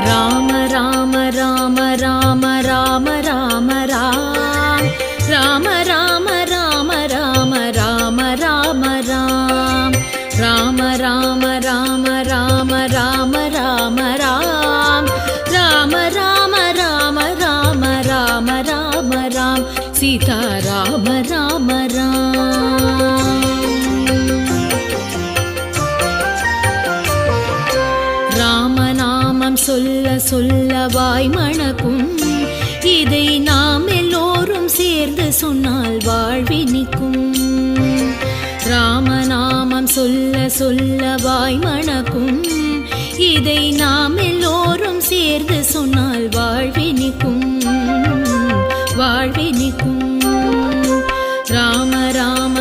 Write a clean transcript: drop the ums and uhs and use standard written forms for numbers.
ராம ராம ராம ராம ராம ராம ராம் ராம ராம ராம ராம ராம ராம ராம் ராம ராம ராம ராம ராம ராம ராம் ராம ராம ராம ராம ராம ராம ராம் சீதா ராம ராம ராம். ராமநாமம் சொல்ல சொல்ல வாய் மணக்கும், இதை நாம் எல்லோரும் சேர்ந்து சொன்னால் வாழ்வினிக்கும். ராமநாமம் சொல்ல சொல்ல வாய் மணக்கும், இதை நாம் எல்லோரும் சேர்ந்து சொன்னால் வாழ்வினிக்கும் வாழ்வினிக்கும். ராம ராம